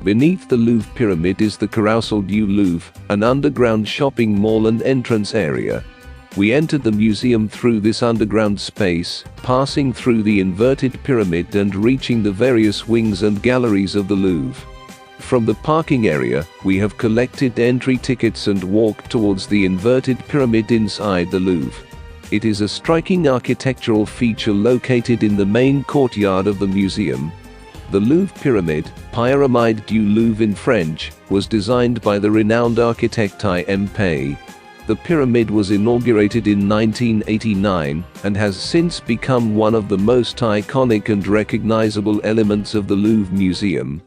Beneath the Louvre Pyramid is the Carrousel du Louvre, an underground shopping mall and entrance area. We entered the museum through this underground space, passing through the inverted pyramid and reaching the various wings and galleries of the Louvre. From the parking area, we have collected entry tickets and walked towards the inverted pyramid inside the Louvre. It is a striking architectural feature located in the main courtyard of the museum. The Louvre Pyramid, Pyramide du Louvre in French, was designed by the renowned architect I.M. Pei. The pyramid was inaugurated in 1989 and has since become one of the most iconic and recognizable elements of the Louvre Museum.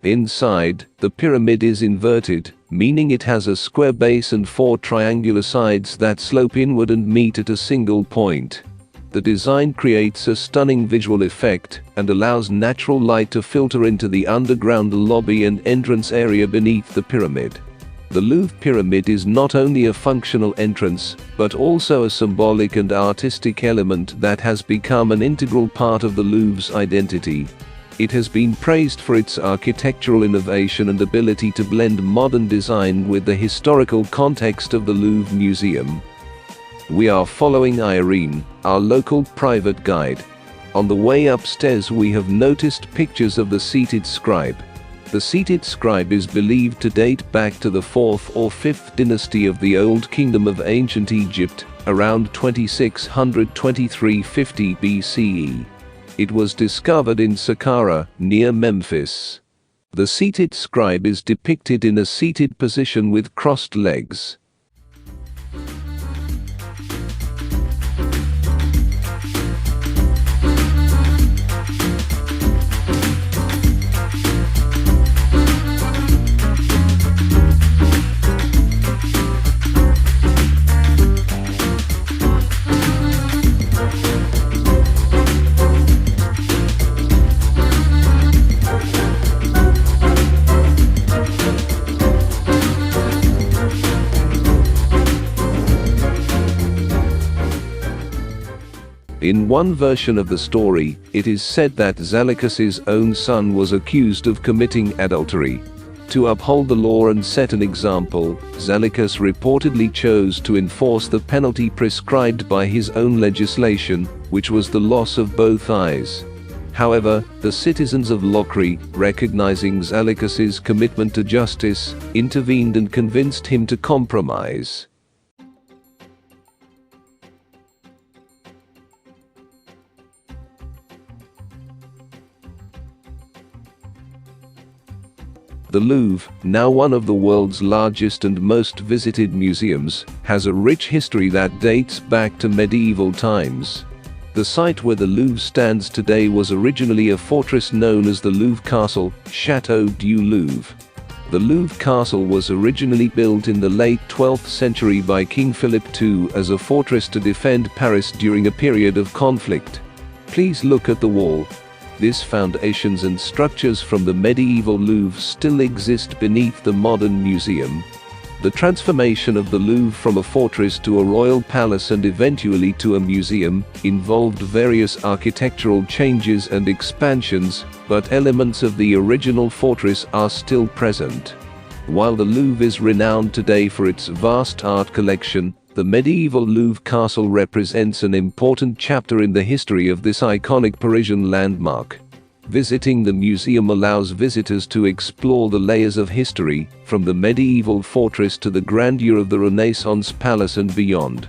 Inside, the pyramid is inverted, meaning it has a square base and 4 triangular sides that slope inward and meet at a single point. The design creates a stunning visual effect and allows natural light to filter into the underground lobby and entrance area beneath the pyramid. The Louvre Pyramid is not only a functional entrance, but also a symbolic and artistic element that has become an integral part of the Louvre's identity. It has been praised for its architectural innovation and ability to blend modern design with the historical context of the Louvre Museum. We are following Irene, our local private guide. On the way upstairs we have noticed pictures of the seated scribe. The seated scribe is believed to date back to the 4th or 5th dynasty of the Old Kingdom of ancient Egypt, around 2623-50 BCE. It was discovered in Saqqara, near Memphis. The seated scribe is depicted in a seated position with crossed legs. In one version of the story, it is said that Zaleucus's own son was accused of committing adultery. To uphold the law and set an example, Zaleucus reportedly chose to enforce the penalty prescribed by his own legislation, which was the loss of both eyes. However, the citizens of Locri, recognizing Zaleucus's commitment to justice, intervened and convinced him to compromise. The Louvre, now one of the world's largest and most visited museums, has a rich history that dates back to medieval times. The site where the Louvre stands today was originally a fortress known as the Louvre Castle, Château du Louvre. The Louvre Castle was originally built in the late 12th century by King Philip II as a fortress to defend Paris during a period of conflict. Please look at the wall. These foundations and structures from the medieval Louvre still exist beneath the modern museum. The transformation of the Louvre from a fortress to a royal palace and eventually to a museum involved various architectural changes and expansions, but elements of the original fortress are still present. While the Louvre is renowned today for its vast art collection, the medieval Louvre Castle represents an important chapter in the history of this iconic Parisian landmark. Visiting the museum allows visitors to explore the layers of history, from the medieval fortress to the grandeur of the Renaissance palace and beyond.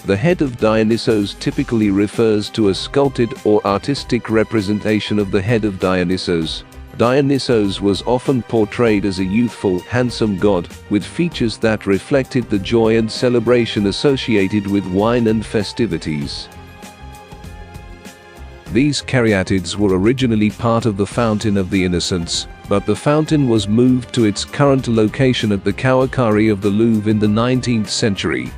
The head of Dionysos typically refers to a sculpted or artistic representation of the head of Dionysos. Dionysos was often portrayed as a youthful, handsome god, with features that reflected the joy and celebration associated with wine and festivities. These caryatids were originally part of the Fountain of the Innocents, but the fountain was moved to its current location at the Cour Carrée of the Louvre in the 19th century.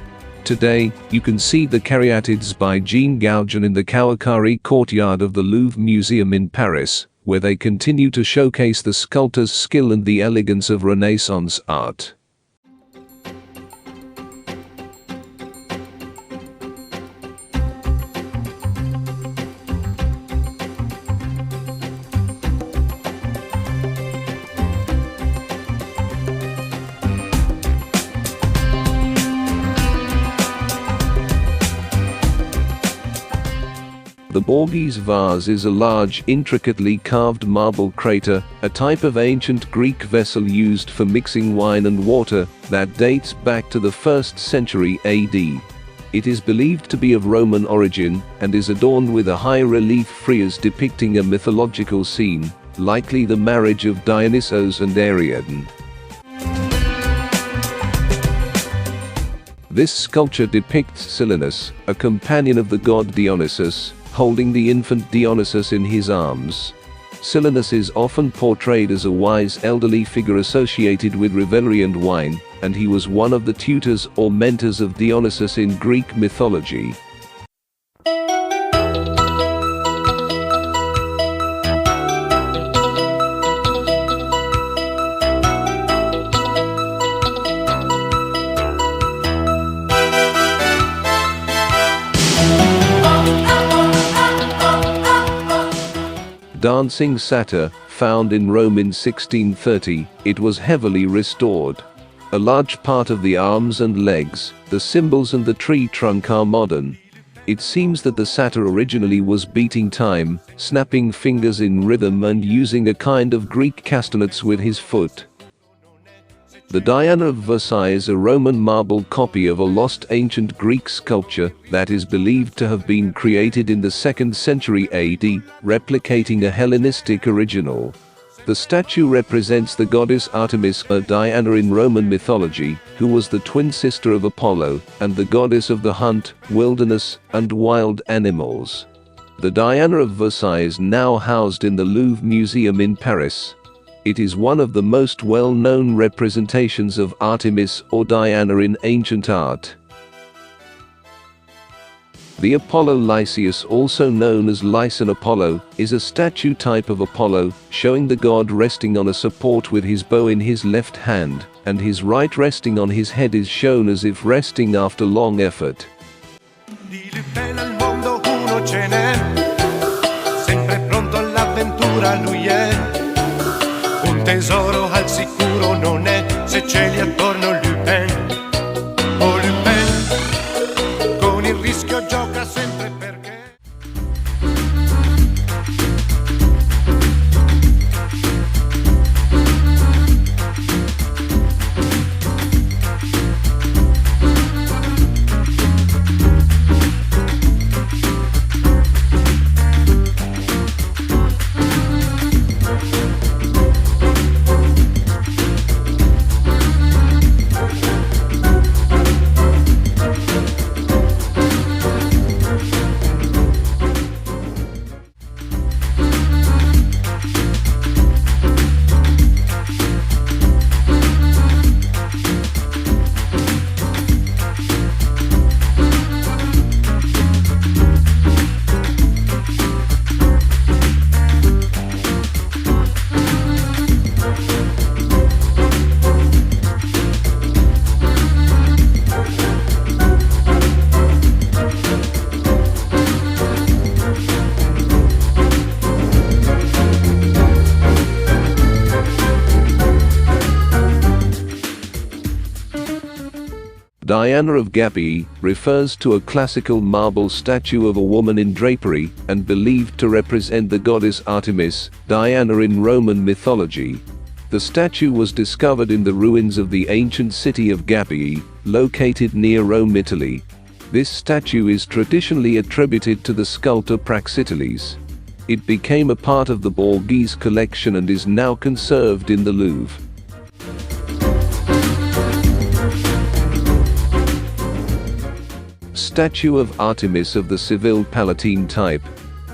Today, you can see the caryatids by Jean Goujon in the Cour Carrée courtyard of the Louvre Museum in Paris, where they continue to showcase the sculptor's skill and the elegance of Renaissance art. The Borghese vase is a large, intricately carved marble crater, a type of ancient Greek vessel used for mixing wine and water that dates back to the 1st century AD. It is believed to be of Roman origin and is adorned with a high-relief frieze depicting a mythological scene, likely the marriage of Dionysos and Ariadne. This sculpture depicts Silenus, a companion of the god Dionysus, holding the infant Dionysus in his arms. Silenus is often portrayed as a wise elderly figure associated with revelry and wine, and he was one of the tutors or mentors of Dionysus in Greek mythology. Dancing satyr, found in Rome in 1630, it was heavily restored. A large part of the arms and legs, the cymbals and the tree trunk are modern. It seems that the satyr originally was beating time, snapping fingers in rhythm and using a kind of Greek castanets with his foot. The Diana of Versailles is a Roman marble copy of a lost ancient Greek sculpture that is believed to have been created in the 2nd century AD, replicating a Hellenistic original. The statue represents the goddess Artemis, or Diana in Roman mythology, who was the twin sister of Apollo, and the goddess of the hunt, wilderness, and wild animals. The Diana of Versailles is now housed in the Louvre Museum in Paris. It is one of the most well-known representations of Artemis or Diana in ancient art. The Apollo Lycaeus, also known as Lycaean Apollo, is a statue type of Apollo, showing the god resting on a support with his bow in his left hand, and his right resting on his head is shown as if resting after long effort. Tesoro al sicuro non è se ce li attorno Lupin. Oh Lupin, con il rischio gioca sempre perché. Diana of Gabii refers to a classical marble statue of a woman in drapery, and believed to represent the goddess Artemis, Diana in Roman mythology. The statue was discovered in the ruins of the ancient city of Gabii, located near Rome, Italy. This statue is traditionally attributed to the sculptor Praxiteles. It became a part of the Borghese collection and is now conserved in the Louvre. Statue of Artemis of the Seville Palatine type.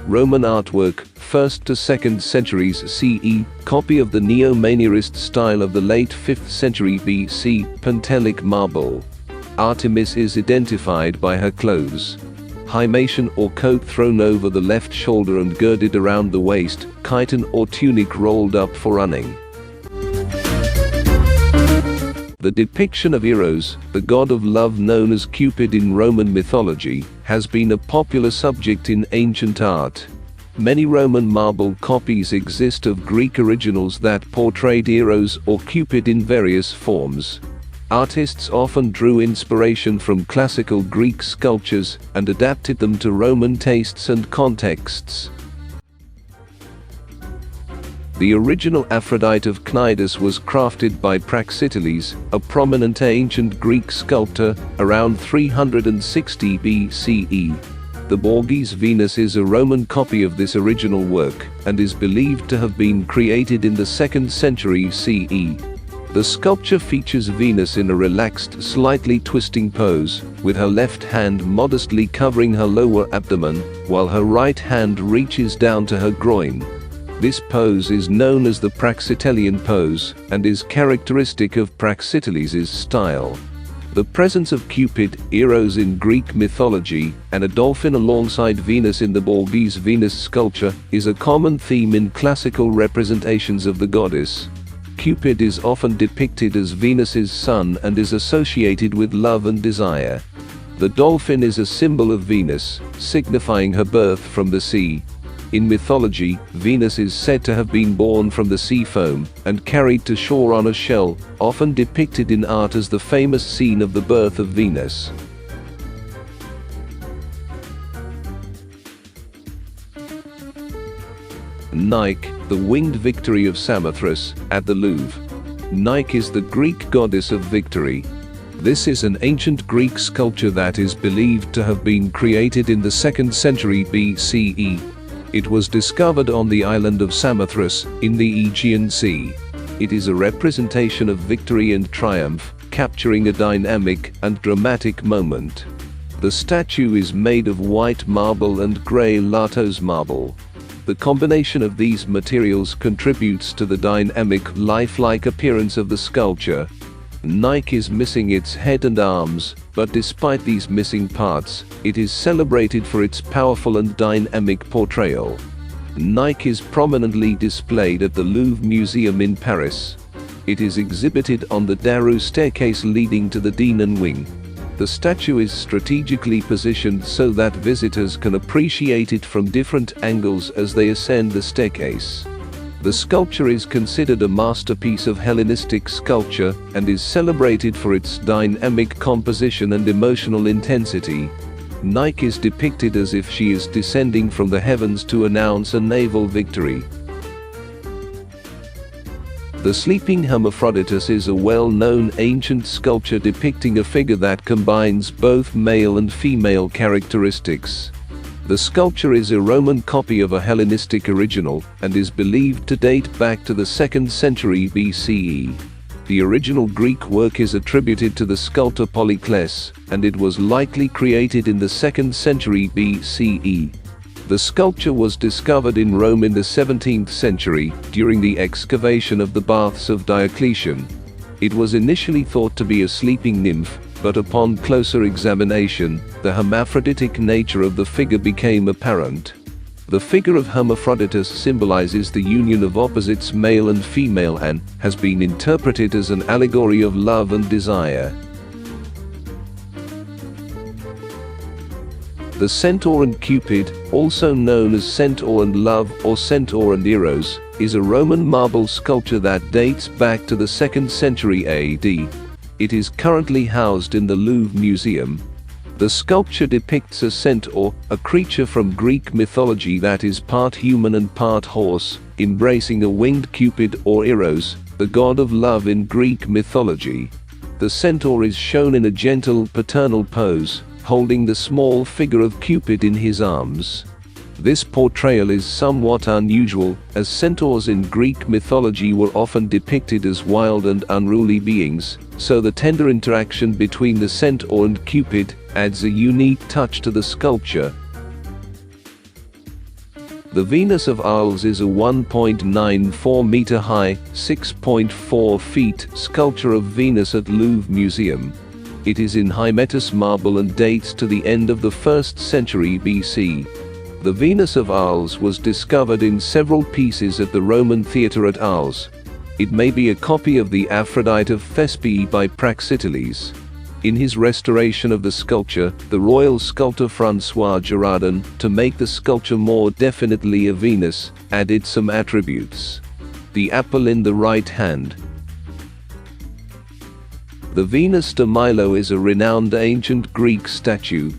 Roman artwork, 1st to 2nd centuries CE, copy of the neo-Manierist style of the late 5th century BC, Pentelic marble. Artemis is identified by her clothes. Himation or coat thrown over the left shoulder and girded around the waist, chiton or tunic rolled up for running. The depiction of Eros, the god of love known as Cupid in Roman mythology, has been a popular subject in ancient art. Many Roman marble copies exist of Greek originals that portrayed Eros or Cupid in various forms. Artists often drew inspiration from classical Greek sculptures and adapted them to Roman tastes and contexts. The original Aphrodite of Cnidus was crafted by Praxiteles, a prominent ancient Greek sculptor, around 360 BCE. The Borghese Venus is a Roman copy of this original work, and is believed to have been created in the 2nd century CE. The sculpture features Venus in a relaxed, slightly twisting pose, with her left hand modestly covering her lower abdomen, while her right hand reaches down to her groin. This pose is known as the Praxitelian pose, and is characteristic of Praxiteles' style. The presence of Cupid, Eros in Greek mythology, and a dolphin alongside Venus in the Borghese Venus sculpture, is a common theme in classical representations of the goddess. Cupid is often depicted as Venus's son and is associated with love and desire. The dolphin is a symbol of Venus, signifying her birth from the sea. In mythology, Venus is said to have been born from the sea foam and carried to shore on a shell, often depicted in art as the famous scene of the birth of Venus. Nike, the winged victory of Samothrace, at the Louvre. Nike is the Greek goddess of victory. This is an ancient Greek sculpture that is believed to have been created in the 2nd century BCE. It was discovered on the island of Samothrace, in the Aegean Sea. It is a representation of victory and triumph, capturing a dynamic and dramatic moment. The statue is made of white marble and grey Latos marble. The combination of these materials contributes to the dynamic, lifelike appearance of the sculpture. Nike is missing its head and arms, but despite these missing parts, it is celebrated for its powerful and dynamic portrayal. Nike is prominently displayed at the Louvre Museum in Paris. It is exhibited on the Daru staircase leading to the Dinan wing. The statue is strategically positioned so that visitors can appreciate it from different angles as they ascend the staircase. The sculpture is considered a masterpiece of Hellenistic sculpture and is celebrated for its dynamic composition and emotional intensity. Nike is depicted as if she is descending from the heavens to announce a naval victory. The Sleeping Hermaphroditus is a well-known ancient sculpture depicting a figure that combines both male and female characteristics. The sculpture is a Roman copy of a Hellenistic original, and is believed to date back to the 2nd century BCE. The original Greek work is attributed to the sculptor Polycles, and it was likely created in the 2nd century BCE. The sculpture was discovered in Rome in the 17th century, during the excavation of the baths of Diocletian. It was initially thought to be a sleeping nymph, but upon closer examination, the hermaphroditic nature of the figure became apparent. The figure of Hermaphroditus symbolizes the union of opposites male and female and has been interpreted as an allegory of love and desire. The Centaur and Cupid, also known as Centaur and Love or Centaur and Eros, is a Roman marble sculpture that dates back to the 2nd century AD. It is currently housed in the Louvre Museum. The sculpture depicts a centaur, a creature from Greek mythology that is part human and part horse, embracing a winged Cupid or Eros, the god of love in Greek mythology. The centaur is shown in a gentle paternal pose, holding the small figure of Cupid in his arms. This portrayal is somewhat unusual, as centaurs in Greek mythology were often depicted as wild and unruly beings, so the tender interaction between the centaur and Cupid adds a unique touch to the sculpture. The Venus of Arles is a 1.94 meter high, 6.4 feet sculpture of Venus at Louvre Museum. It is in Hymettus marble and dates to the end of the 1st century BC. The Venus of Arles was discovered in several pieces at the Roman theatre at Arles. It may be a copy of the Aphrodite of Thespis by Praxiteles. In his restoration of the sculpture, the royal sculptor François Girardin, to make the sculpture more definitely a Venus, added some attributes. The apple in the right hand. The Venus de Milo is a renowned ancient Greek statue.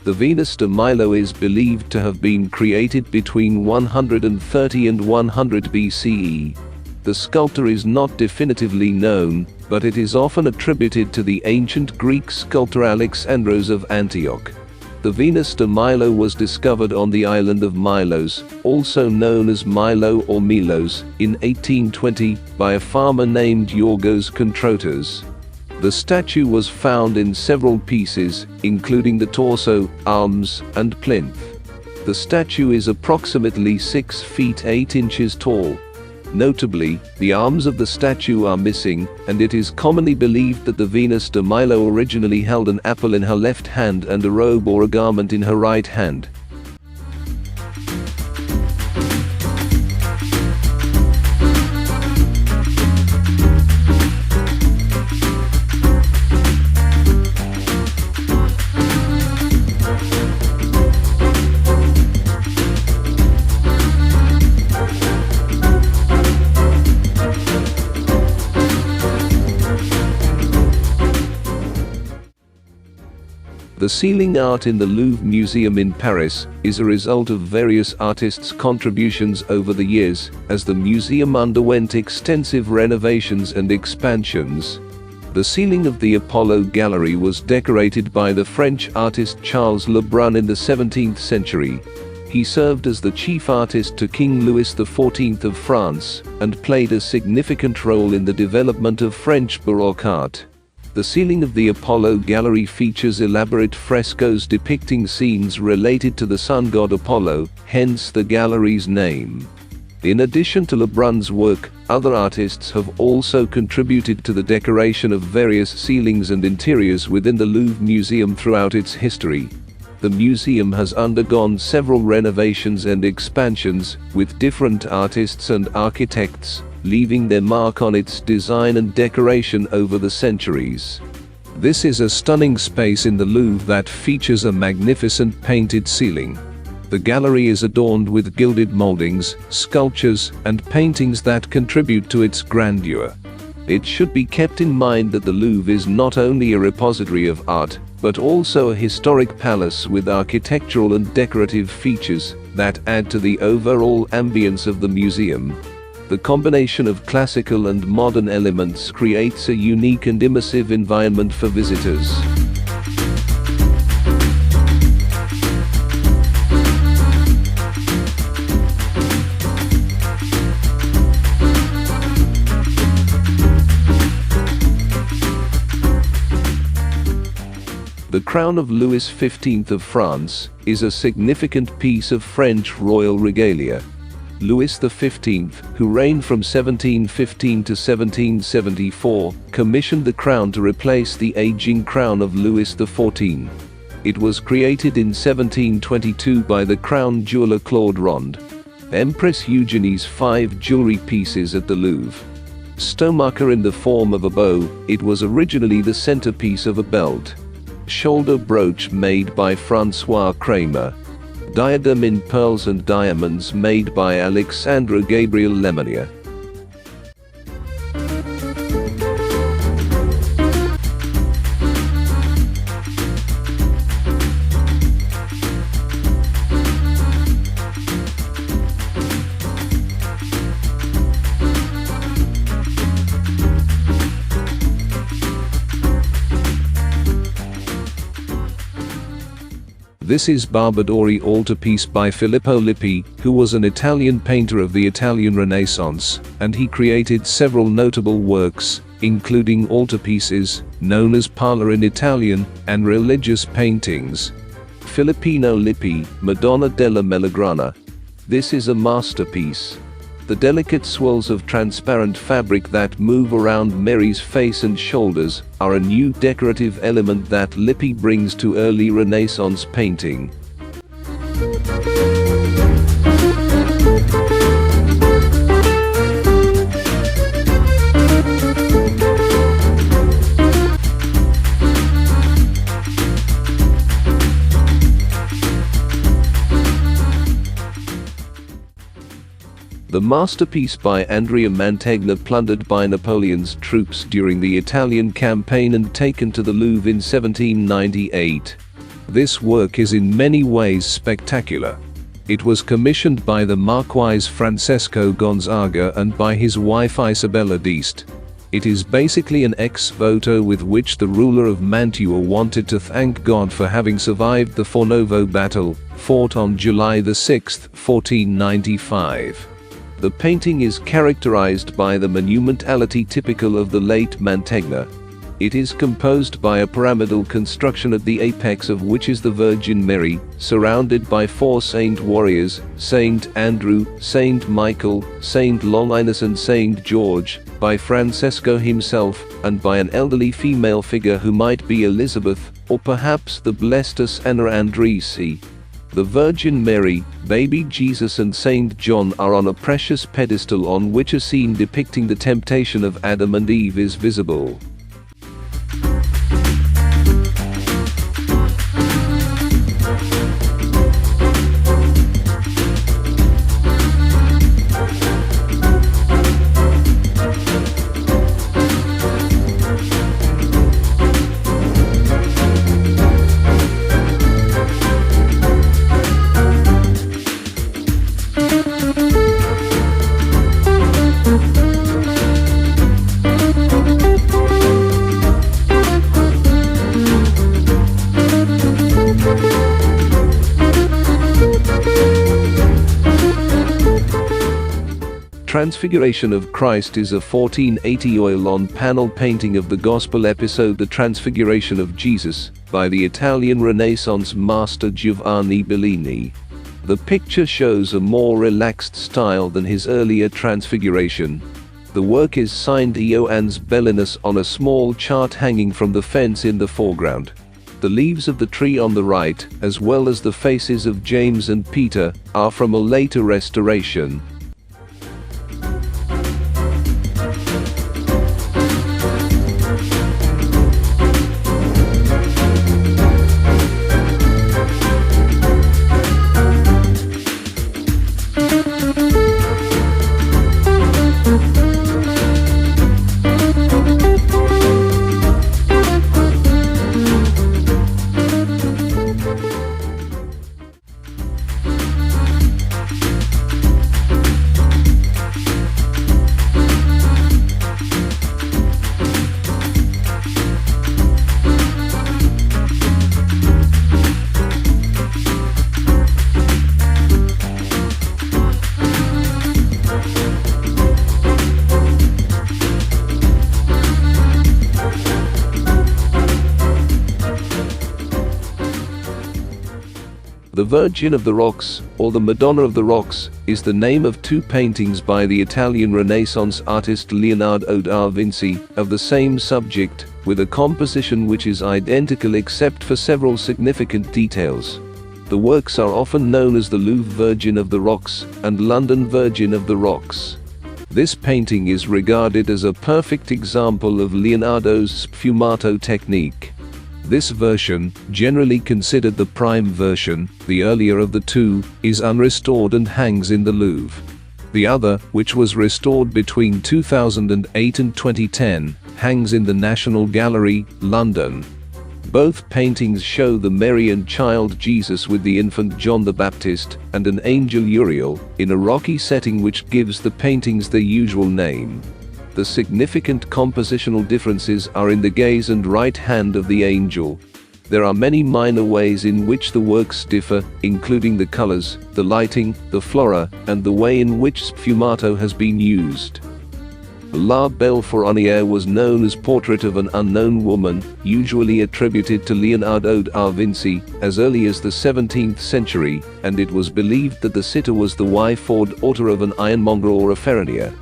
The Venus de Milo is believed to have been created between 130 and 100 BCE. The sculptor is not definitively known, but it is often attributed to the ancient Greek sculptor Alexandros of Antioch. The Venus de Milo was discovered on the island of Milos, also known as Milo or Milos, in 1820 by a farmer named Yorgos Kontrotas. The statue was found in several pieces, including the torso, arms, and plinth. The statue is approximately 6 feet 8 inches tall. Notably, the arms of the statue are missing, and it is commonly believed that the Venus de Milo originally held an apple in her left hand and a robe or a garment in her right hand. The ceiling art in the Louvre Museum in Paris is a result of various artists' contributions over the years, as the museum underwent extensive renovations and expansions. The ceiling of the Apollo Gallery was decorated by the French artist Charles Lebrun in the 17th century. He served as the chief artist to King Louis XIV of France, and played a significant role in the development of French Baroque art. The ceiling of the Apollo Gallery features elaborate frescoes depicting scenes related to the sun god Apollo, hence the gallery's name. In addition to Lebrun's work, other artists have also contributed to the decoration of various ceilings and interiors within the Louvre Museum throughout its history. The museum has undergone several renovations and expansions, with different artists and architects leaving their mark on its design and decoration over the centuries. This is a stunning space in the Louvre that features a magnificent painted ceiling. The gallery is adorned with gilded moldings, sculptures, and paintings that contribute to its grandeur. It should be kept in mind that the Louvre is not only a repository of art, but also a historic palace with architectural and decorative features that add to the overall ambience of the museum. The combination of classical and modern elements creates a unique and immersive environment for visitors. The crown of Louis XV of France is a significant piece of French royal regalia. Louis XV, who reigned from 1715 to 1774, commissioned the crown to replace the aging crown of Louis XIV. It was created in 1722 by the crown jeweler Claude Rond. Empress Eugenie's 5 jewelry pieces at the Louvre. Stomacher in the form of a bow, it was originally the centerpiece of a belt. Shoulder brooch made by Francois Kramer. Diadem in pearls and diamonds made by Alexandre Gabriel Lemonnier. This is Barbadori altarpiece by Filippo Lippi, who was an Italian painter of the Italian Renaissance, and he created several notable works, including altarpieces, known as pala in Italian, and religious paintings. Filippino Lippi, Madonna della Melagrana. This is a masterpiece. The delicate swirls of transparent fabric that move around Mary's face and shoulders are a new decorative element that Lippi brings to early Renaissance painting. The The masterpiece by Andrea Mantegna, plundered by Napoleon's troops during the Italian campaign and taken to the Louvre in 1798. This work is in many ways spectacular. It was commissioned by the Marquis Francesco Gonzaga and by his wife Isabella d'Este. It is basically an ex voto with which the ruler of Mantua wanted to thank God for having survived the Fornovo battle, fought on July 6, 1495. The painting is characterized by the monumentality typical of the late Mantegna. It is composed by a pyramidal construction at the apex of which is the Virgin Mary, surrounded by 4 saint warriors, Saint Andrew, Saint Michael, Saint Longinus and Saint George, by Francesco himself, and by an elderly female figure who might be Elizabeth, or perhaps the Blessed Anna Andresi. The Virgin Mary, baby Jesus and Saint John are on a precious pedestal on which a scene depicting the temptation of Adam and Eve is visible. Transfiguration of Christ is a 1480 oil-on-panel painting of the Gospel episode The Transfiguration of Jesus, by the Italian Renaissance master Giovanni Bellini. The picture shows a more relaxed style than his earlier Transfiguration. The work is signed Ioannis Bellinus on a small chart hanging from the fence in the foreground. The leaves of the tree on the right, as well as the faces of James and Peter, are from a later restoration. The Virgin of the Rocks, or the Madonna of the Rocks, is the name of 2 paintings by the Italian Renaissance artist Leonardo da Vinci, of the same subject, with a composition which is identical except for several significant details. The works are often known as the Louvre Virgin of the Rocks, and London Virgin of the Rocks. This painting is regarded as a perfect example of Leonardo's sfumato technique. This version, generally considered the prime version, the earlier of the 2, is unrestored and hangs in the Louvre. The other, which was restored between 2008 and 2010, hangs in the National Gallery, London. Both paintings show the Mary and child Jesus with the infant John the Baptist, and an angel Uriel, in a rocky setting which gives the paintings their usual name. The significant compositional differences are in the gaze and right hand of the angel. There are many minor ways in which the works differ, including the colors, the lighting, the flora, and the way in which sfumato has been used. La Belle Fourronière was known as Portrait of an Unknown Woman, usually attributed to Leonardo da Vinci, as early as the 17th century, and it was believed that the sitter was the wife or daughter of an ironmonger or a ferronnier.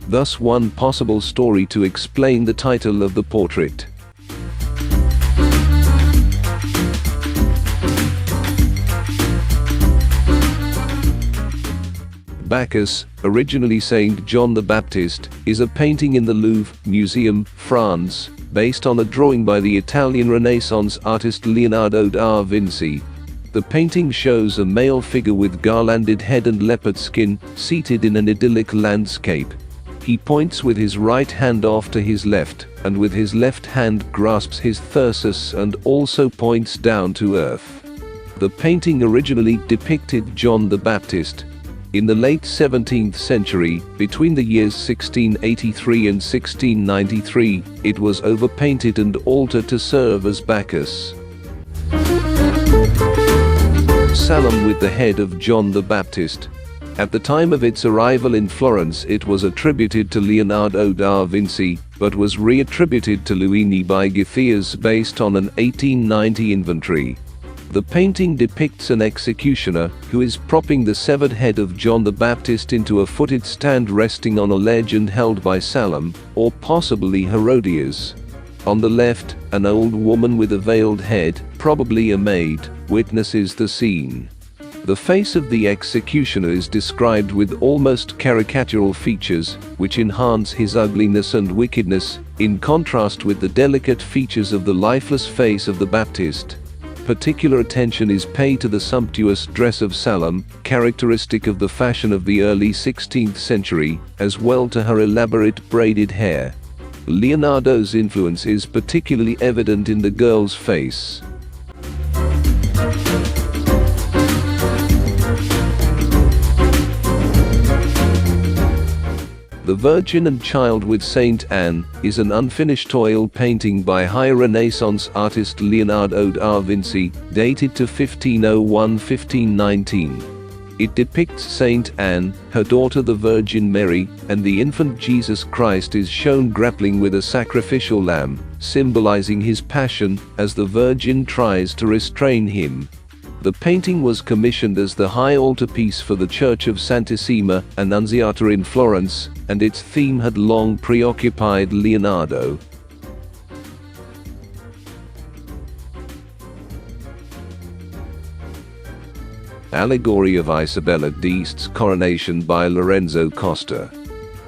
Thus one possible story to explain the title of the portrait. Bacchus, originally Saint John the Baptist, is a painting in the Louvre Museum, France, based on a drawing by the Italian Renaissance artist Leonardo da Vinci. The painting shows a male figure with garlanded head and leopard skin, seated in an idyllic landscape. He points with his right hand off to his left, and with his left hand grasps his thyrsus and also points down to earth. The painting originally depicted John the Baptist. In the late 17th century, between the years 1683 and 1693, it was overpainted and altered to serve as Bacchus. Salem with the head of John the Baptist. At the time of its arrival in Florence, it was attributed to Leonardo da Vinci, but was reattributed to Luini by Githias based on an 1890 inventory. The painting depicts an executioner who is propping the severed head of John the Baptist into a footed stand resting on a ledge and held by Salem, or possibly Herodias. On the left, an old woman with a veiled head, probably a maid, witnesses the scene. The face of the executioner is described with almost caricatural features, which enhance his ugliness and wickedness, in contrast with the delicate features of the lifeless face of the Baptist. Particular attention is paid to the sumptuous dress of Salem, characteristic of the fashion of the early 16th century, as well to her elaborate braided hair. Leonardo's influence is particularly evident in the girl's face. The Virgin and Child with Saint Anne is an unfinished oil painting by High Renaissance artist Leonardo da Vinci, dated to 1501-1519. It depicts Saint Anne, her daughter the Virgin Mary, and the infant Jesus Christ is shown grappling with a sacrificial lamb, symbolizing his passion, as the Virgin tries to restrain him. The painting was commissioned as the high altarpiece for the Church of Santissima Annunziata in Florence, and its theme had long preoccupied Leonardo. Allegory of Isabella d'Este's Coronation by Lorenzo Costa.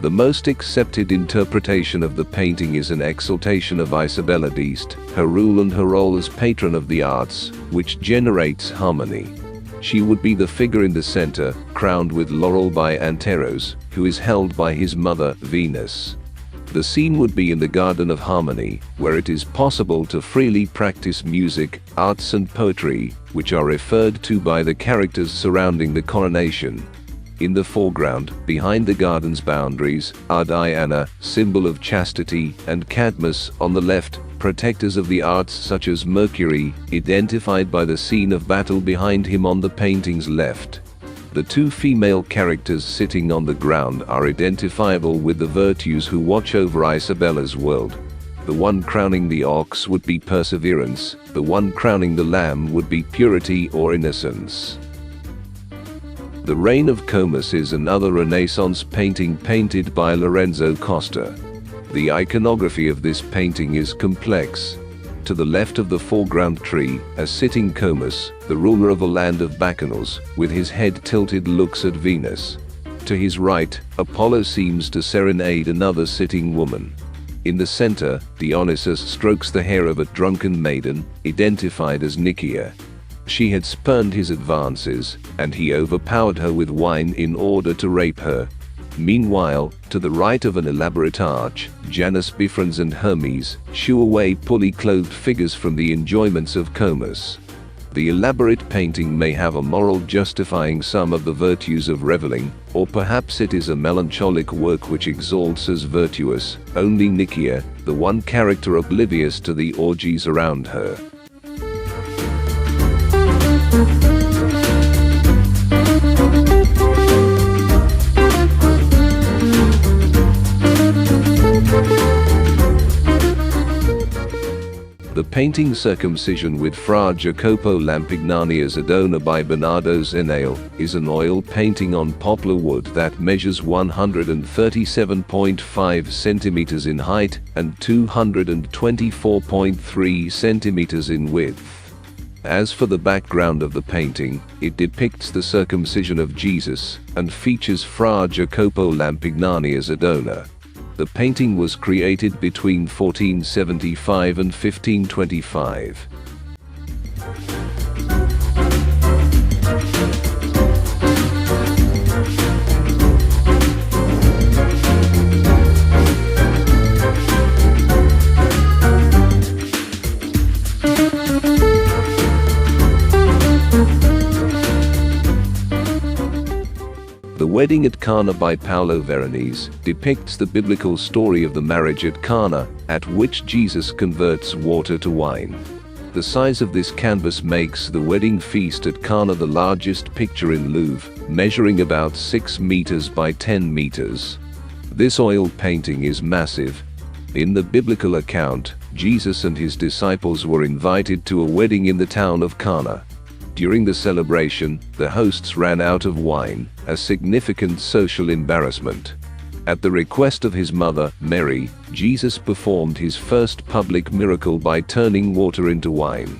The most accepted interpretation of the painting is an exaltation of Isabella d'Este, her rule and her role as patron of the arts, which generates harmony. She would be the figure in the center, crowned with laurel by Anteros, who is held by his mother, Venus. The scene would be in the Garden of Harmony, where it is possible to freely practice music, arts and poetry, which are referred to by the characters surrounding the coronation. In the foreground, behind the garden's boundaries, are Diana, symbol of chastity, and Cadmus, on the left, protectors of the arts such as Mercury, identified by the scene of battle behind him on the painting's left. The two female characters sitting on the ground are identifiable with the virtues who watch over Isabella's world. The one crowning the ox would be perseverance, the one crowning the lamb would be purity or innocence. The Reign of Comus is another Renaissance painting painted by Lorenzo Costa. The iconography of this painting is complex. To the left of the foreground tree, a sitting Comus, the ruler of a land of bacchanals, with his head tilted looks at Venus. To his right, Apollo seems to serenade another sitting woman. In the center, Dionysus strokes the hair of a drunken maiden, identified as Nicaea. She had spurned his advances, and he overpowered her with wine in order to rape her. Meanwhile, to the right of an elaborate arch, Janus befriends and Hermes shoo away fully clothed figures from the enjoyments of Comus. The elaborate painting may have a moral justifying some of the virtues of reveling, or perhaps it is a melancholic work which exalts as virtuous only Nicaea, the one character oblivious to the orgies around her. The painting Circumcision with Fra Jacopo Lampignania's Adona by Bernardo Zenale is an oil painting on poplar wood that measures 137.5 centimeters in height and 224.3 centimeters in width. As for the background of the painting, it depicts the circumcision of Jesus and features Fra Jacopo Lampignania's Adona. The painting was created between 1475 and 1525. Wedding at Cana by Paolo Veronese depicts the biblical story of the marriage at Cana, at which Jesus converts water to wine. The size of this canvas makes the wedding feast at Cana the largest picture in Louvre, measuring about 6 meters by 10 meters. This oil painting is massive. In the biblical account, Jesus and his disciples were invited to a wedding in the town of Cana. During the celebration, the hosts ran out of wine, a significant social embarrassment. At the request of his mother, Mary, Jesus performed his first public miracle by turning water into wine.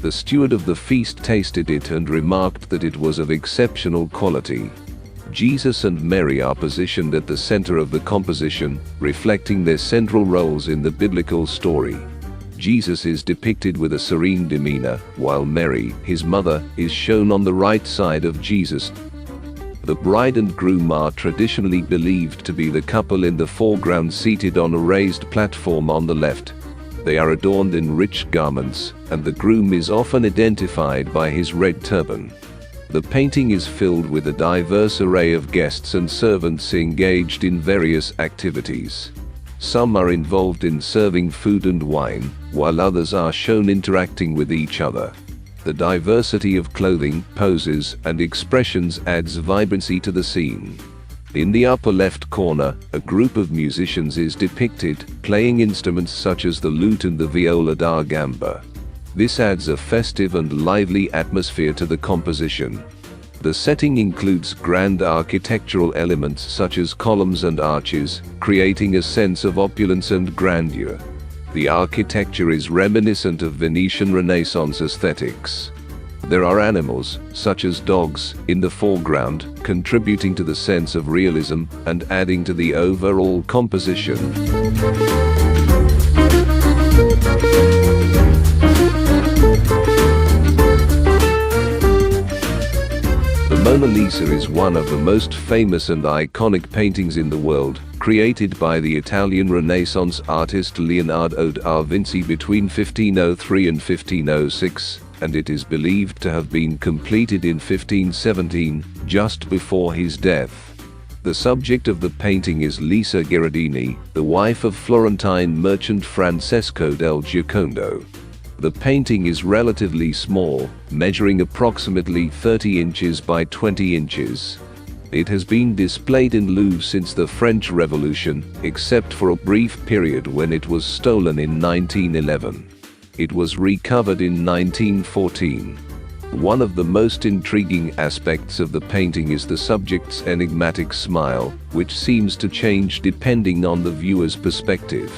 The steward of the feast tasted it and remarked that it was of exceptional quality. Jesus and Mary are positioned at the center of the composition, reflecting their central roles in the biblical story. Jesus is depicted with a serene demeanor, while Mary, his mother, is shown on the right side of Jesus. The bride and groom are traditionally believed to be the couple in the foreground, seated on a raised platform on the left. They are adorned in rich garments, and the groom is often identified by his red turban. The painting is filled with a diverse array of guests and servants engaged in various activities. Some are involved in serving food and wine, while others are shown interacting with each other. The diversity of clothing, poses, and expressions adds vibrancy to the scene. In the upper left corner, a group of musicians is depicted, playing instruments such as the lute and the viola da gamba. This adds a festive and lively atmosphere to the composition. The setting includes grand architectural elements such as columns and arches, creating a sense of opulence and grandeur. The architecture is reminiscent of Venetian Renaissance aesthetics. There are animals, such as dogs, in the foreground, contributing to the sense of realism and adding to the overall composition. The Mona Lisa is one of the most famous and iconic paintings in the world, created by the Italian Renaissance artist Leonardo da Vinci between 1503 and 1506, and it is believed to have been completed in 1517, just before his death. The subject of the painting is Lisa Gherardini, the wife of Florentine merchant Francesco del Giocondo. The painting is relatively small, measuring approximately 30 inches by 20 inches. It has been displayed in Louvre since the French Revolution, except for a brief period when it was stolen in 1911. It was recovered in 1914. One of the most intriguing aspects of the painting is the subject's enigmatic smile, which seems to change depending on the viewer's perspective.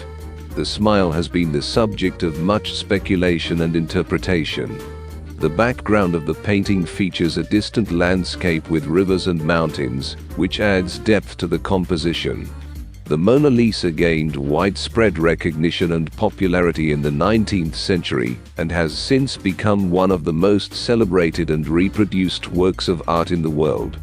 The smile has been the subject of much speculation and interpretation. The background of the painting features a distant landscape with rivers and mountains, which adds depth to the composition. The Mona Lisa gained widespread recognition and popularity in the 19th century, and has since become one of the most celebrated and reproduced works of art in the world.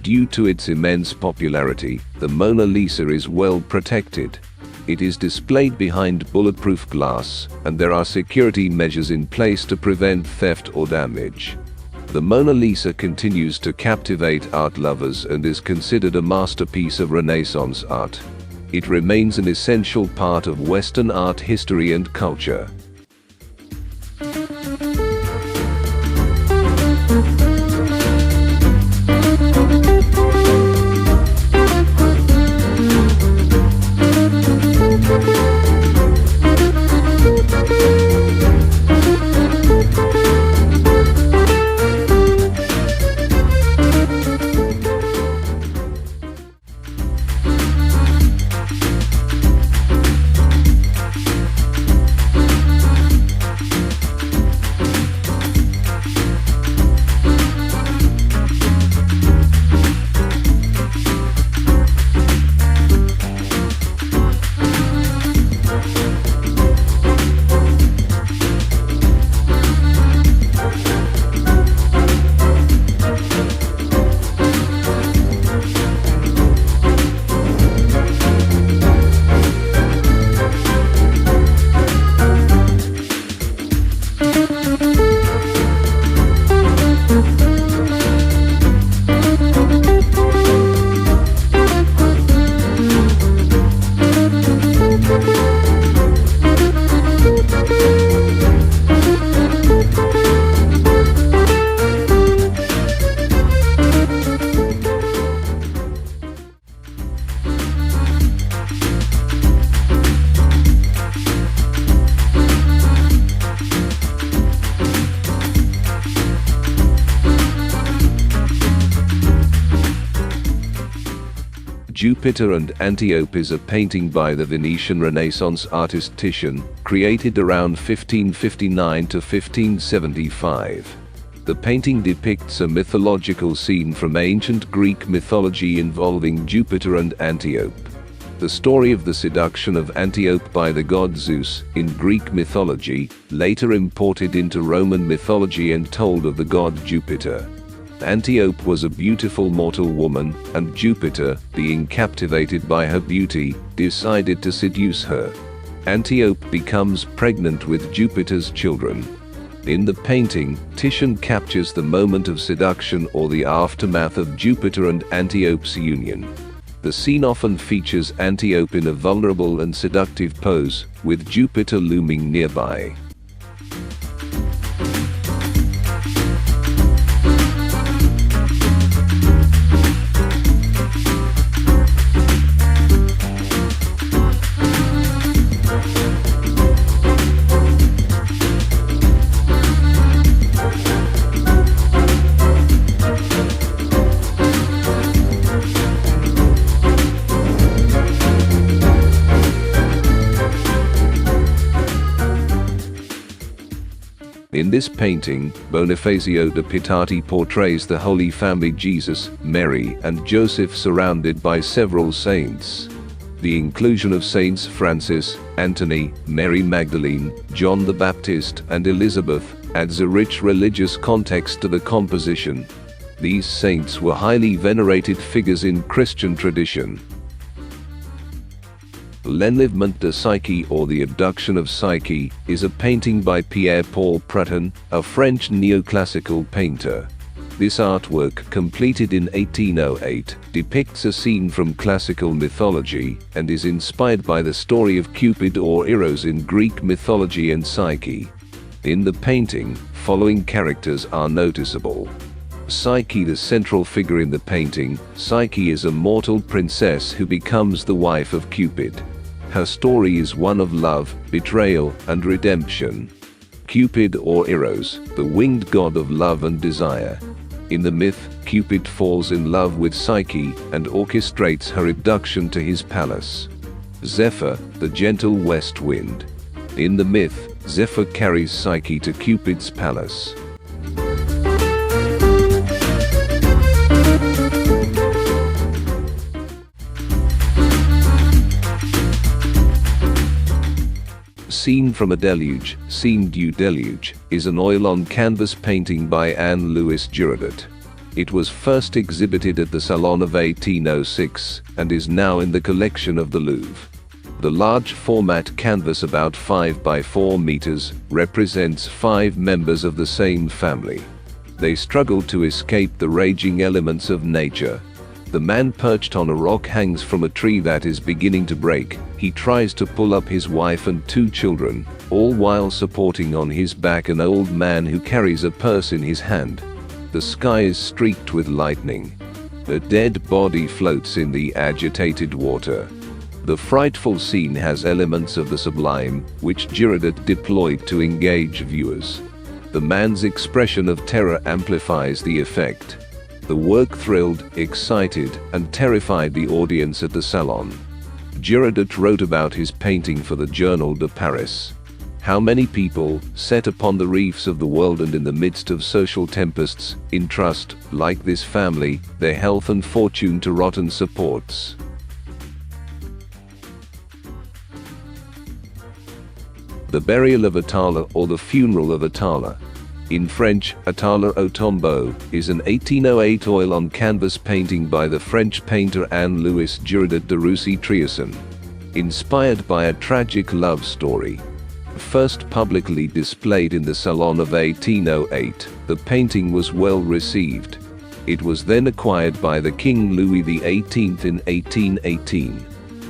Due to its immense popularity, the Mona Lisa is well protected. It is displayed behind bulletproof glass, and there are security measures in place to prevent theft or damage. The Mona Lisa continues to captivate art lovers and is considered a masterpiece of Renaissance art. It remains an essential part of Western art history and culture. Jupiter and Antiope is a painting by the Venetian Renaissance artist Titian, created around 1559 to 1575. The painting depicts a mythological scene from ancient Greek mythology involving Jupiter and Antiope. The story of the seduction of Antiope by the god Zeus in Greek mythology, later imported into Roman mythology and told of the god Jupiter. Antiope was a beautiful mortal woman, and Jupiter, being captivated by her beauty, decided to seduce her. Antiope becomes pregnant with Jupiter's children. In the painting, Titian captures the moment of seduction or the aftermath of Jupiter and Antiope's union. The scene often features Antiope in a vulnerable and seductive pose, with Jupiter looming nearby. In this painting, Bonifacio da Pittati portrays the Holy Family Jesus, Mary, and Joseph surrounded by several saints. The inclusion of Saints Francis, Anthony, Mary Magdalene, John the Baptist, and Elizabeth adds a rich religious context to the composition. These saints were highly venerated figures in Christian tradition. L'Enlèvement de Psyche, or The Abduction of Psyche, is a painting by Pierre-Paul Prud'hon, a French neoclassical painter. This artwork, completed in 1808, depicts a scene from classical mythology, and is inspired by the story of Cupid or Eros in Greek mythology and Psyche. In the painting, following characters are noticeable. Psyche, the central figure in the painting. Psyche is a mortal princess who becomes the wife of Cupid. Her story is one of love, betrayal, and redemption. Cupid, or Eros, the winged god of love and desire. In the myth, Cupid falls in love with Psyche and orchestrates her abduction to his palace. Zephyr, the gentle west wind. In the myth, Zephyr carries Psyche to Cupid's palace. Scene from a Deluge, Scene du Deluge, is an oil-on-canvas painting by Anne-Louise Girodet. It was first exhibited at the Salon of 1806, and is now in the collection of the Louvre. The large-format canvas, about 5 by 4 meters, represents 5 members of the same family. They struggle to escape the raging elements of nature. The man perched on a rock hangs from a tree that is beginning to break. He tries to pull up his wife and 2 children, all while supporting on his back an old man who carries a purse in his hand. The sky is streaked with lightning. A dead body floats in the agitated water. The frightful scene has elements of the sublime, which Girodet deployed to engage viewers. The man's expression of terror amplifies the effect. The work thrilled, excited, and terrified the audience at the Salon. Girodet wrote about his painting for the Journal de Paris. How many people, set upon the reefs of the world and in the midst of social tempests, entrust, like this family, their health and fortune to rotten supports. The Burial of Atala, or the Funeral of Atala. In French, Atala au tombeau, is an 1808 oil-on-canvas painting by the French painter Anne-Louise Girodet de Roussy-Trioson. Inspired by a tragic love story. First publicly displayed in the Salon of 1808, the painting was well received. It was then acquired by the King Louis XVIII in 1818.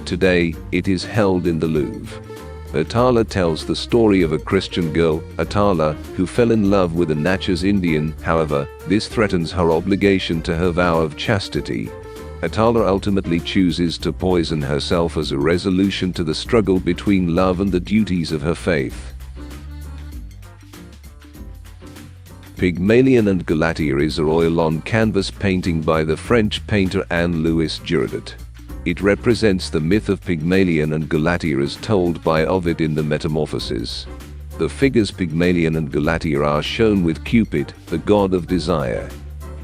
Today, it is held in the Louvre. Atala tells the story of a Christian girl, Atala, who fell in love with a Natchez Indian. However, this threatens her obligation to her vow of chastity. Atala ultimately chooses to poison herself as a resolution to the struggle between love and the duties of her faith. Pygmalion and Galatea is an oil-on-canvas painting by the French painter Anne-Louise Girodet. It represents the myth of Pygmalion and Galatea as told by Ovid in the Metamorphoses. The figures Pygmalion and Galatea are shown with Cupid, the god of desire.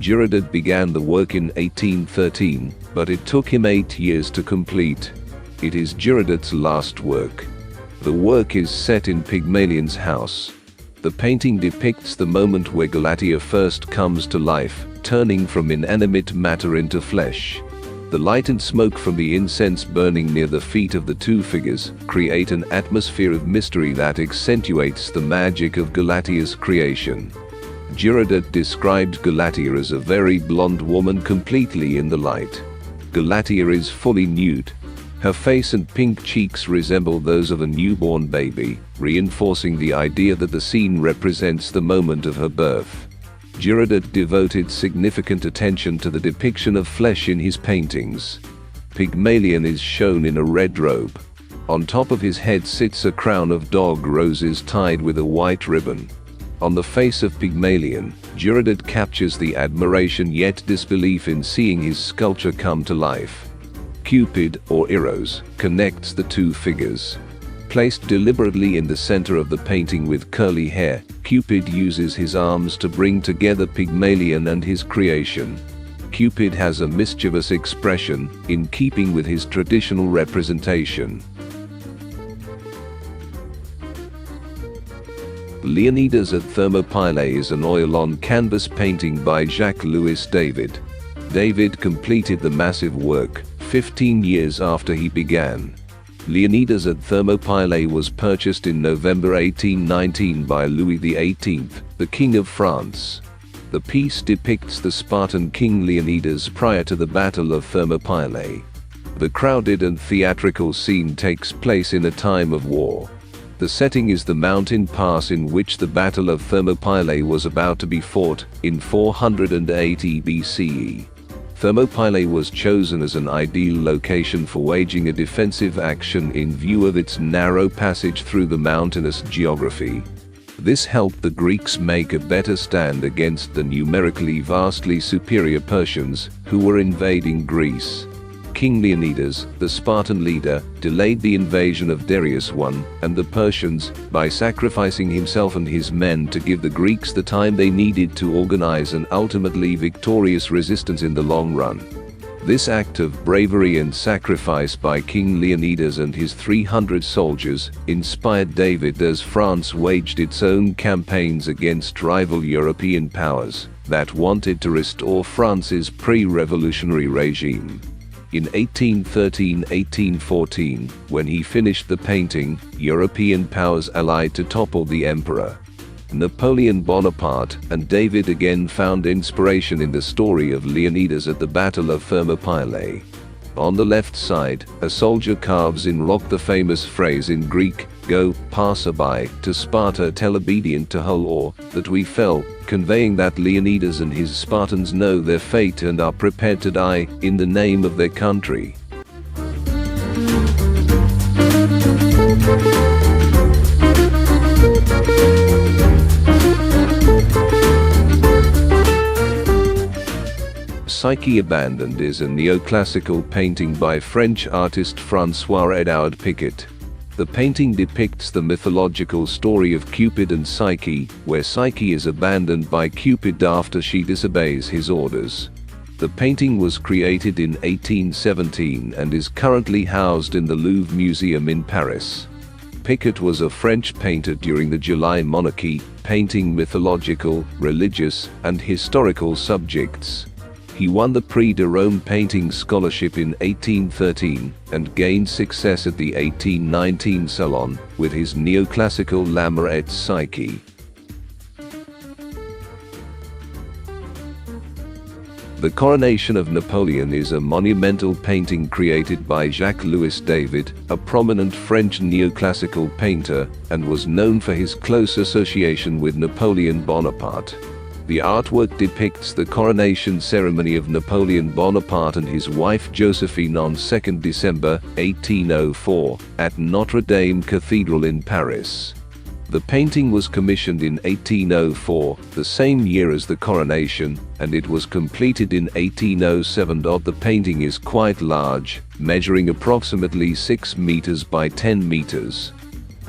Girodet began the work in 1813, but it took him 8 years to complete. It is Girodet's last work. The work is set in Pygmalion's house. The painting depicts the moment where Galatea first comes to life, turning from inanimate matter into flesh. The light and smoke from the incense burning near the feet of the two figures create an atmosphere of mystery that accentuates the magic of Galatea's creation. Girodet described Galatea as a very blonde woman completely in the light. Galatea is fully nude. Her face and pink cheeks resemble those of a newborn baby, reinforcing the idea that the scene represents the moment of her birth. Girodet devoted significant attention to the depiction of flesh in his paintings. Pygmalion is shown in a red robe. On top of his head sits a crown of dog roses tied with a white ribbon. On the face of Pygmalion, Girodet captures the admiration yet disbelief in seeing his sculpture come to life. Cupid, or Eros, connects the two figures. Placed deliberately in the center of the painting with curly hair, Cupid uses his arms to bring together Pygmalion and his creation. Cupid has a mischievous expression, in keeping with his traditional representation. Leonidas at Thermopylae is an oil-on-canvas painting by Jacques-Louis David. David completed the massive work 15 years after he began. Leonidas at Thermopylae was purchased in November 1819 by Louis XVIII, the King of France. The piece depicts the Spartan King Leonidas prior to the Battle of Thermopylae. The crowded and theatrical scene takes place in a time of war. The setting is the mountain pass in which the Battle of Thermopylae was about to be fought, in 480 BCE. Thermopylae was chosen as an ideal location for waging a defensive action in view of its narrow passage through the mountainous geography. This helped the Greeks make a better stand against the numerically vastly superior Persians, who were invading Greece. King Leonidas, the Spartan leader, delayed the invasion of Darius I and the Persians by sacrificing himself and his men to give the Greeks the time they needed to organize an ultimately victorious resistance in the long run. This act of bravery and sacrifice by King Leonidas and his 300 soldiers inspired David as France waged its own campaigns against rival European powers that wanted to restore France's pre-revolutionary regime. In 1813-1814, when he finished the painting, European powers allied to topple the emperor. Napoleon Bonaparte and David again found inspiration in the story of Leonidas at the Battle of Thermopylae. On the left side, a soldier carves in rock the famous phrase in Greek, "Go, passerby, to Sparta tell obedient to Hull or, that we fell," conveying that Leonidas and his Spartans know their fate and are prepared to die in the name of their country. Psyche Abandoned is a neoclassical painting by French artist François-Edouard Picot. The painting depicts the mythological story of Cupid and Psyche, where Psyche is abandoned by Cupid after she disobeys his orders. The painting was created in 1817 and is currently housed in the Louvre Museum in Paris. Picot was a French painter during the July monarchy, painting mythological, religious, and historical subjects. He won the Prix de Rome painting scholarship in 1813 and gained success at the 1819 Salon with his neoclassical La Murette's Psyche. The Coronation of Napoleon is a monumental painting created by Jacques-Louis David, a prominent French neoclassical painter, and was known for his close association with Napoleon Bonaparte. The artwork depicts the coronation ceremony of Napoleon Bonaparte and his wife Josephine on 2 December 1804 at Notre Dame Cathedral in Paris. The painting was commissioned in 1804, the same year as the coronation, and it was completed in 1807. The painting is quite large, measuring approximately 6 meters by 10 meters.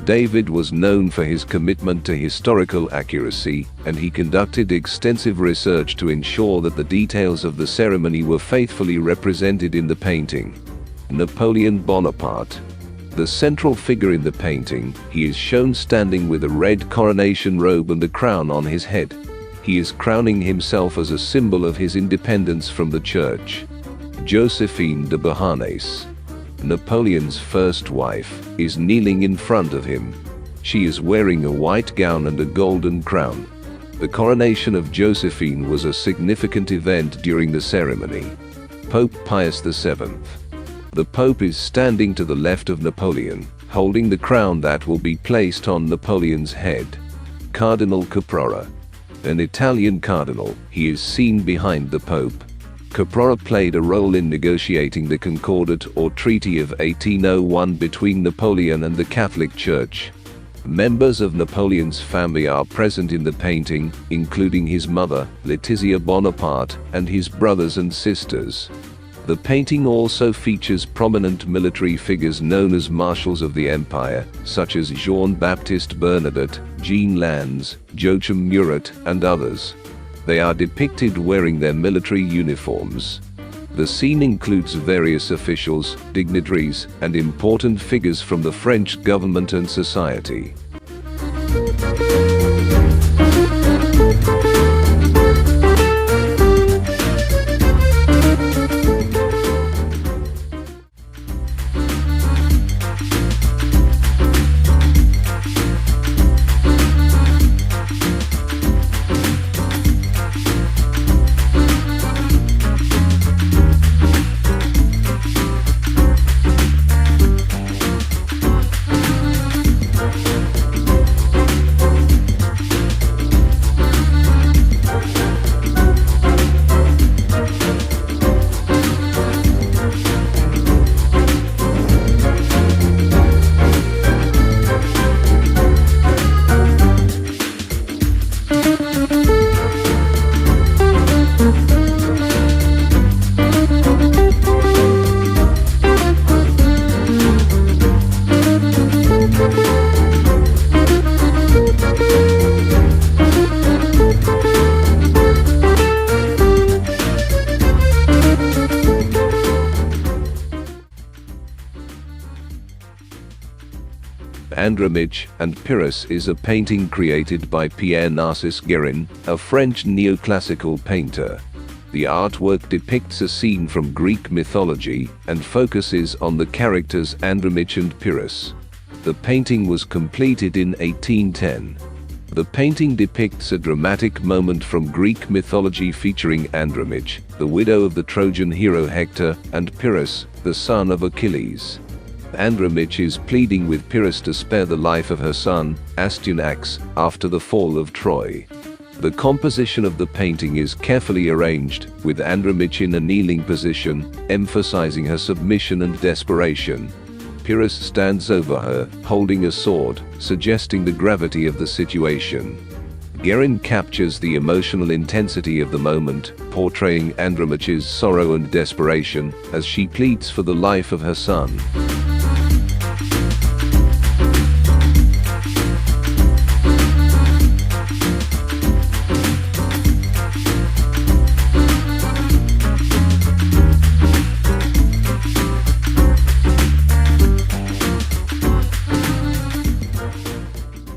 David was known for his commitment to historical accuracy, and he conducted extensive research to ensure that the details of the ceremony were faithfully represented in the painting. Napoleon Bonaparte. The central figure in the painting, he is shown standing with a red coronation robe and a crown on his head. He is crowning himself as a symbol of his independence from the church. Josephine de Beauharnais, Napoleon's first wife, is kneeling in front of him. She is wearing a white gown and a golden crown. The coronation of Josephine was a significant event during the ceremony. Pope Pius VII. The Pope is standing to the left of Napoleon, holding the crown that will be placed on Napoleon's head. Cardinal Caprara. An Italian cardinal, he is seen behind the Pope. Caprara played a role in negotiating the Concordat or Treaty of 1801 between Napoleon and the Catholic Church. Members of Napoleon's family are present in the painting, including his mother, Letizia Bonaparte, and his brothers and sisters. The painting also features prominent military figures known as marshals of the empire, such as Jean-Baptiste Bernadotte, Jean Lannes, Joachim Murat, and others. They are depicted wearing their military uniforms. The scene includes various officials, dignitaries, and important figures from the French government and society. Andromache and Pyrrhus is a painting created by Pierre-Narcisse Guérin, a French neoclassical painter. The artwork depicts a scene from Greek mythology and focuses on the characters Andromache and Pyrrhus. The painting was completed in 1810. The painting depicts a dramatic moment from Greek mythology featuring Andromache, the widow of the Trojan hero Hector, and Pyrrhus, the son of Achilles. Andromache is pleading with Pyrrhus to spare the life of her son, Astyanax, after the fall of Troy. The composition of the painting is carefully arranged, with Andromache in a kneeling position, emphasizing her submission and desperation. Pyrrhus stands over her, holding a sword, suggesting the gravity of the situation. Guérin captures the emotional intensity of the moment, portraying Andromache's sorrow and desperation, as she pleads for the life of her son.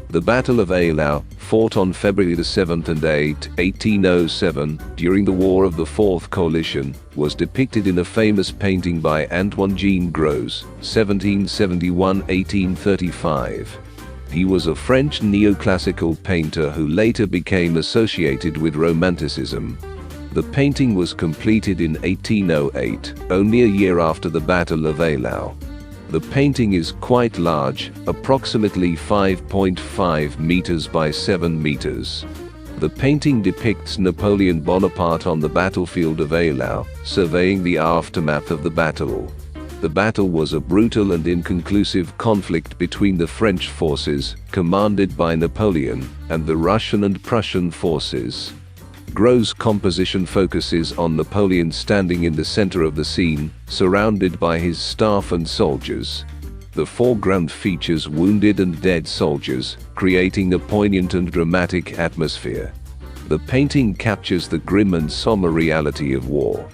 The Battle of Eylau, fought on February 7 and 8, 1807, during the War of the Fourth Coalition, was depicted in a famous painting by Antoine-Jean Gros, 1771-1835. He was a French neoclassical painter who later became associated with Romanticism. The painting was completed in 1808, only a year after the Battle of Eylau. The painting is quite large, approximately 5.5 meters by 7 meters. The painting depicts Napoleon Bonaparte on the battlefield of Eylau, surveying the aftermath of the battle. The battle was a brutal and inconclusive conflict between the French forces, commanded by Napoleon, and the Russian and Prussian forces. Gros' composition focuses on Napoleon standing in the center of the scene, surrounded by his staff and soldiers. The foreground features wounded and dead soldiers, creating a poignant and dramatic atmosphere. The painting captures the grim and somber reality of war.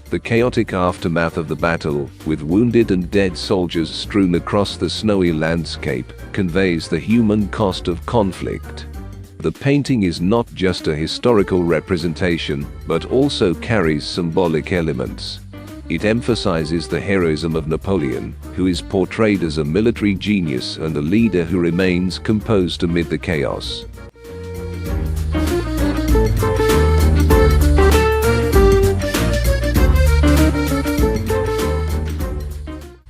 The chaotic aftermath of the battle, with wounded and dead soldiers strewn across the snowy landscape, conveys the human cost of conflict. The painting is not just a historical representation, but also carries symbolic elements. It emphasizes the heroism of Napoleon, who is portrayed as a military genius and a leader who remains composed amid the chaos.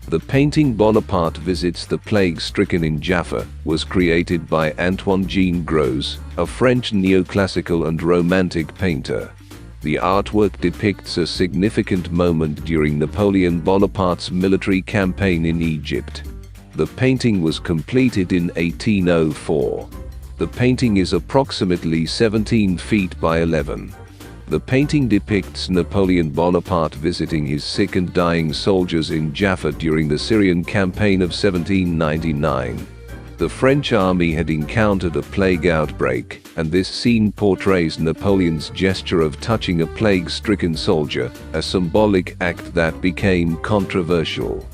The painting Bonaparte Visits the Plague-Stricken in Jaffa was created by Antoine-Jean Gros, a French neoclassical and romantic painter. The artwork depicts a significant moment during Napoleon Bonaparte's military campaign in Egypt. The painting was completed in 1804. The painting is approximately 17 feet by 11. The painting depicts Napoleon Bonaparte visiting his sick and dying soldiers in Jaffa during the Syrian campaign of 1799. The French army had encountered a plague outbreak, and this scene portrays Napoleon's gesture of touching a plague-stricken soldier, a symbolic act that became controversial.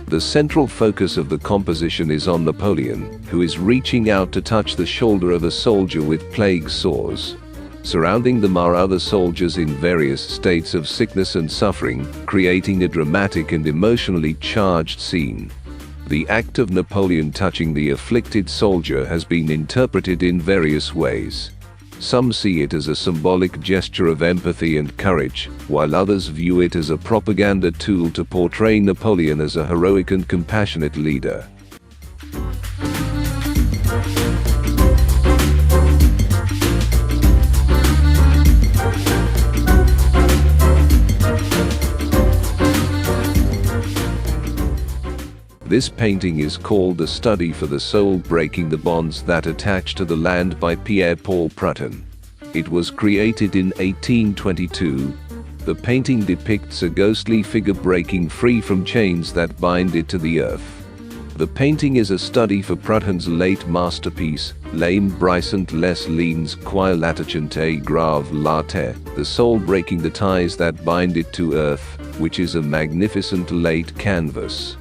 The central focus of the composition is on Napoleon, who is reaching out to touch the shoulder of a soldier with plague sores. Surrounding them are other soldiers in various states of sickness and suffering, creating a dramatic and emotionally charged scene. The act of Napoleon touching the afflicted soldier has been interpreted in various ways. Some see it as a symbolic gesture of empathy and courage, while others view it as a propaganda tool to portray Napoleon as a heroic and compassionate leader. This painting is called A Study for the Soul, Breaking the Bonds That Attach to the Land by Pierre-Paul Prud'hon. It was created in 1822. The painting depicts a ghostly figure breaking free from chains that bind it to the earth. The painting is a study for Prud'hon's late masterpiece, L'âme brisant les liens qui l'attachent et grave la terre, The Soul Breaking the Ties That Bind It to Earth, which is a magnificent late canvas.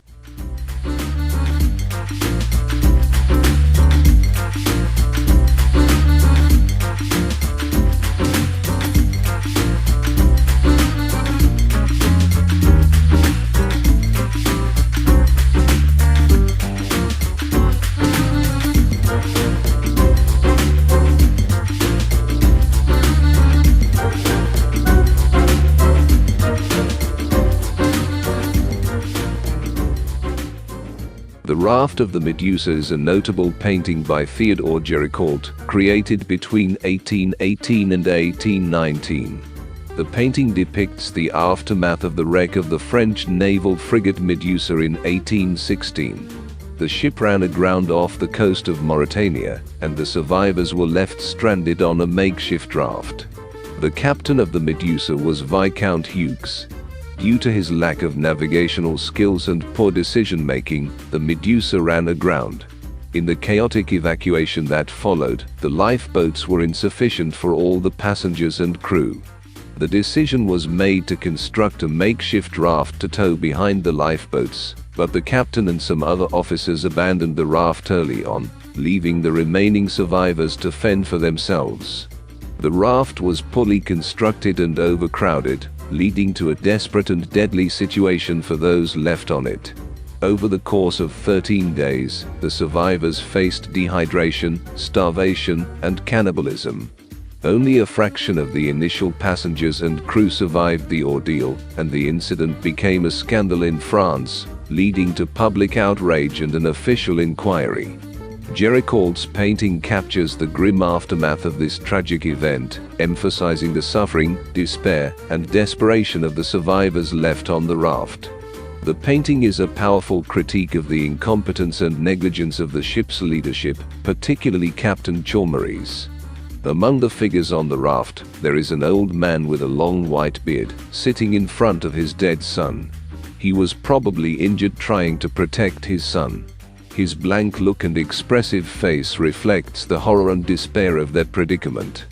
The Raft of the Medusa is a notable painting by Théodore Géricault, created between 1818 and 1819. The painting depicts the aftermath of the wreck of the French naval frigate Medusa in 1816. The ship ran aground off the coast of Mauritania, and the survivors were left stranded on a makeshift raft. The captain of the Medusa was Viscount Hughes. Due to his lack of navigational skills and poor decision-making, the Medusa ran aground. In the chaotic evacuation that followed, the lifeboats were insufficient for all the passengers and crew. The decision was made to construct a makeshift raft to tow behind the lifeboats, but the captain and some other officers abandoned the raft early on, leaving the remaining survivors to fend for themselves. The raft was poorly constructed and overcrowded, leading to a desperate and deadly situation for those left on it. Over the course of 13 days, the survivors faced dehydration, starvation, and cannibalism. Only a fraction of the initial passengers and crew survived the ordeal, and the incident became a scandal in France, leading to public outrage and an official inquiry. Géricault's painting captures the grim aftermath of this tragic event, emphasizing the suffering, despair, and desperation of the survivors left on the raft. The painting is a powerful critique of the incompetence and negligence of the ship's leadership, particularly Captain Chalmers. Among the figures on the raft, there is an old man with a long white beard, sitting in front of his dead son. He was probably injured trying to protect his son. His blank look and expressive face reflects the horror and despair of their predicament.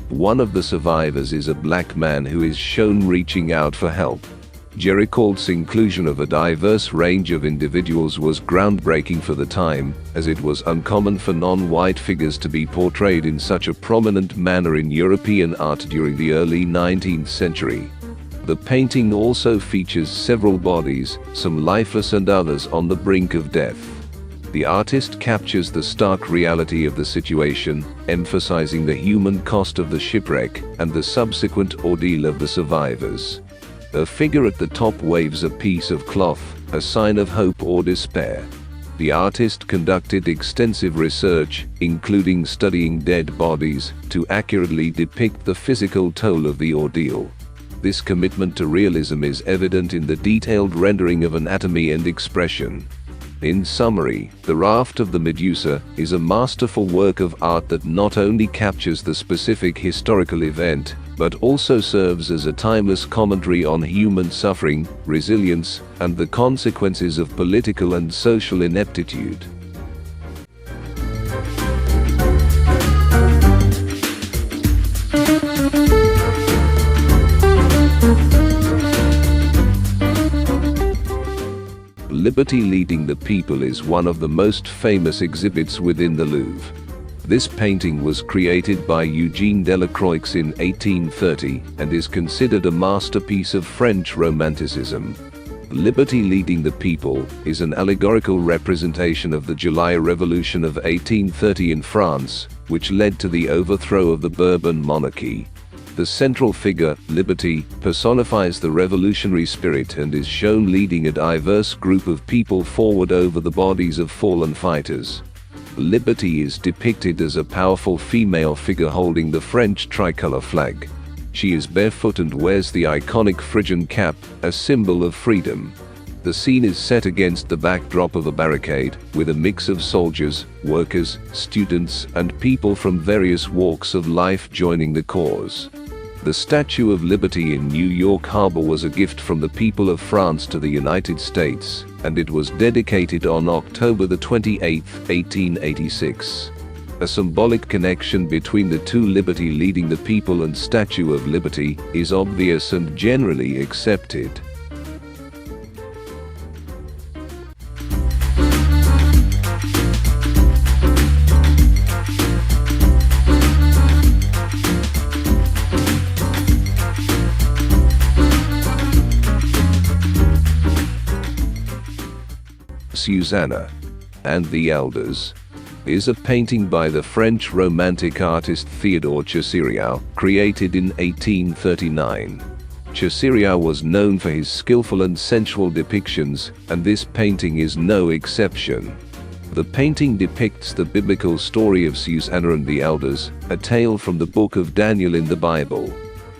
One of the survivors is a black man who is shown reaching out for help. Géricault's inclusion of a diverse range of individuals was groundbreaking for the time, as it was uncommon for non-white figures to be portrayed in such a prominent manner in European art during the early 19th century. The painting also features several bodies, some lifeless and others on the brink of death. The artist captures the stark reality of the situation, emphasizing the human cost of the shipwreck and the subsequent ordeal of the survivors. A figure at the top waves a piece of cloth, a sign of hope or despair. The artist conducted extensive research, including studying dead bodies, to accurately depict the physical toll of the ordeal. This commitment to realism is evident in the detailed rendering of anatomy and expression. In summary, the raft of the Medusa is a masterful work of art that not only captures the specific historical event, but also serves as a timeless commentary on human suffering, resilience, and the consequences of political and social ineptitude. Liberty Leading the People is one of the most famous exhibits within the Louvre. This painting was created by Eugène Delacroix in 1830 and is considered a masterpiece of French Romanticism. Liberty Leading the People is an allegorical representation of the July Revolution of 1830 in France, which led to the overthrow of the Bourbon monarchy. The central figure, Liberty, personifies the revolutionary spirit and is shown leading a diverse group of people forward over the bodies of fallen fighters. Liberty is depicted as a powerful female figure holding the French tricolor flag. She is barefoot and wears the iconic Phrygian cap, a symbol of freedom. The scene is set against the backdrop of a barricade, with a mix of soldiers, workers, students, and people from various walks of life joining the cause. The Statue of Liberty in New York Harbor was a gift from the people of France to the United States, and it was dedicated on October 28, 1886. A symbolic connection between the two, Liberty Leading the People and Statue of Liberty, is obvious and generally accepted. Susanna and the Elders is a painting by the French Romantic artist Théodore Géricault, created in 1839. Géricault was known for his skillful and sensual depictions, and this painting is no exception. The painting depicts the biblical story of Susanna and the Elders, a tale from the book of Daniel in the Bible.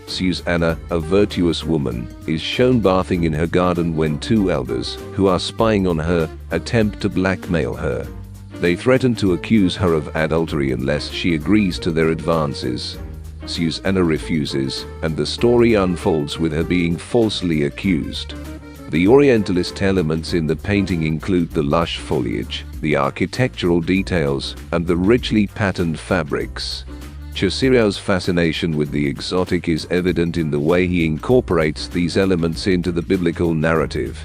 Susanna, a virtuous woman, is shown bathing in her garden when two elders, who are spying on her, attempt to blackmail her. They threaten to accuse her of adultery unless she agrees to their advances. Susanna refuses, and the story unfolds with her being falsely accused. The Orientalist elements in the painting include the lush foliage, the architectural details, and the richly patterned fabrics. Géricault's fascination with the exotic is evident in the way he incorporates these elements into the biblical narrative.